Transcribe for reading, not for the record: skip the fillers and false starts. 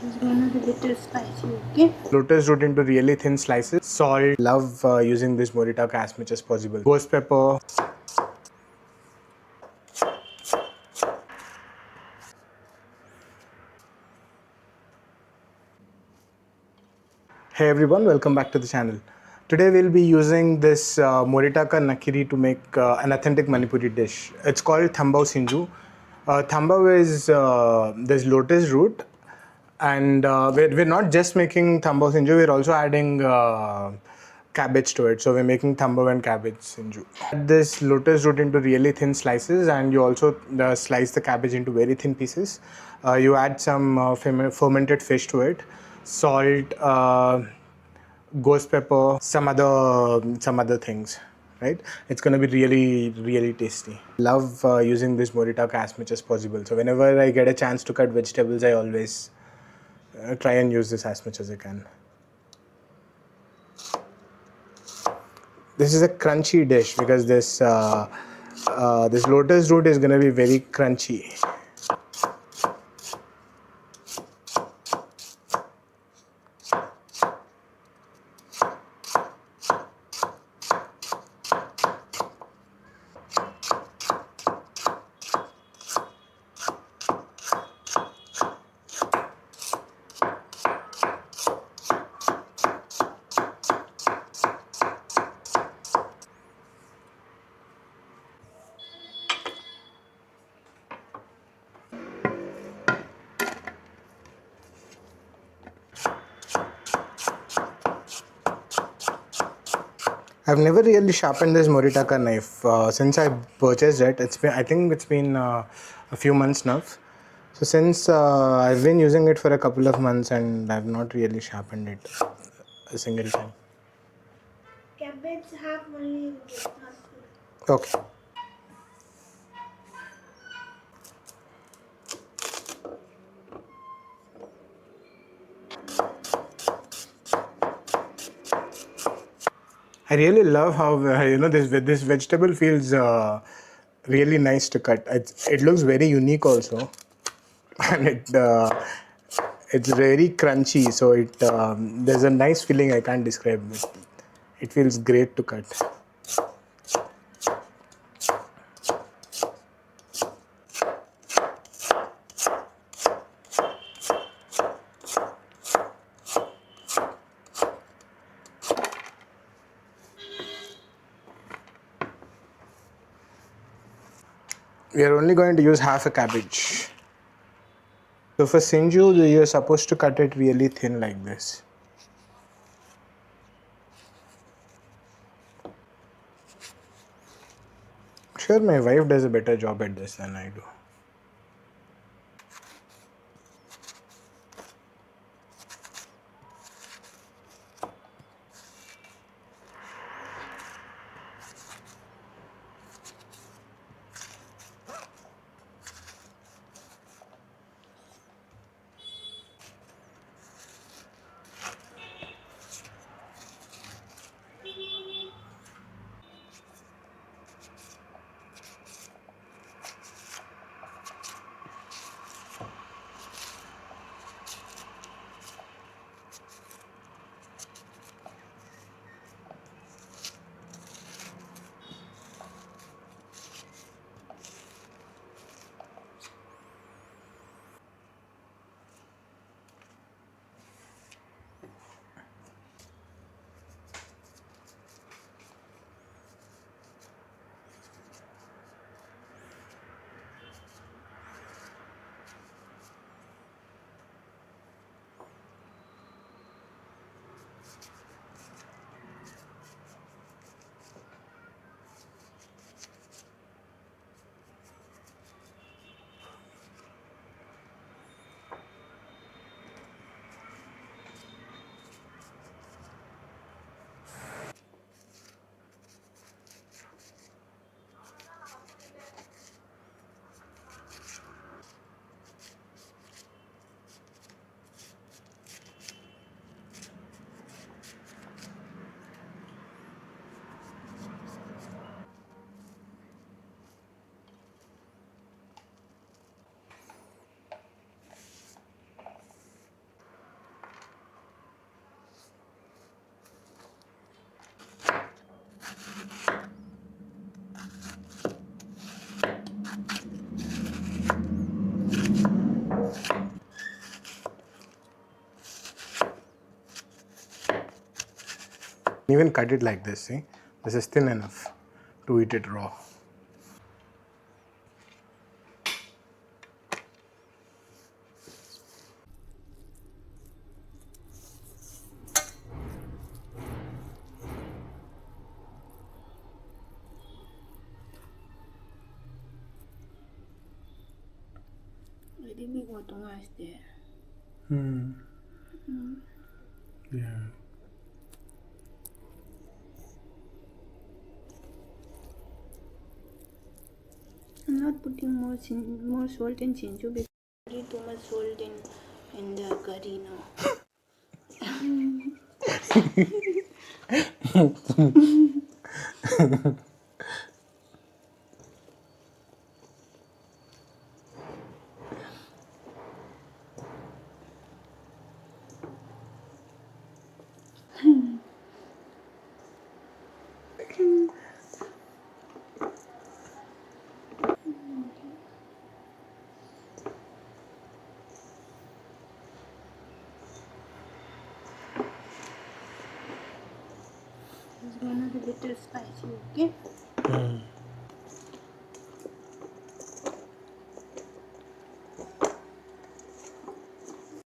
It's gonna be little spicy, okay? Lotus root into really thin slices. Salt. Love using this Moritaka as much as possible. Ghost pepper. Hey everyone, welcome back to the channel. Today we'll be using this Moritaka Nakiri to make an authentic Manipuri dish. It's called Thambou Sinju. Thambou is this lotus root, and we're not just making Thambou Sinju, we're also adding cabbage to it. So we're making Thambou and cabbage Sinju. Add this lotus root into really thin slices, and you also slice the cabbage into very thin pieces. You add some fermented fish to it, salt, ghost pepper, some other things, right? It's gonna be really tasty. Love using this Moritaka as much as possible. So whenever I get a chance to cut vegetables, I always try and use this as much as I can. This is a crunchy dish because this lotus root is gonna be very crunchy. I've never really sharpened this Moritaka knife since I purchased it. I think it's been a few months now. So since I've been using it for a couple of months and I've not really sharpened it a single time. Cabbage half only good, not good. Okay. I really love how this vegetable feels really nice to cut. It looks very unique also, and it's very crunchy. So there's a nice feeling I can't describe. It feels great to cut. We are only going to use half a cabbage. So for Sinju, you're supposed to cut it really thin like this. I'm sure my wife does a better job at this than I do. Even cut it like this, see? This is thin enough to eat it raw. Yeah. I'm not putting more salt in Sinju because already too much salt in the curry now. It's gonna be a little spicy, okay?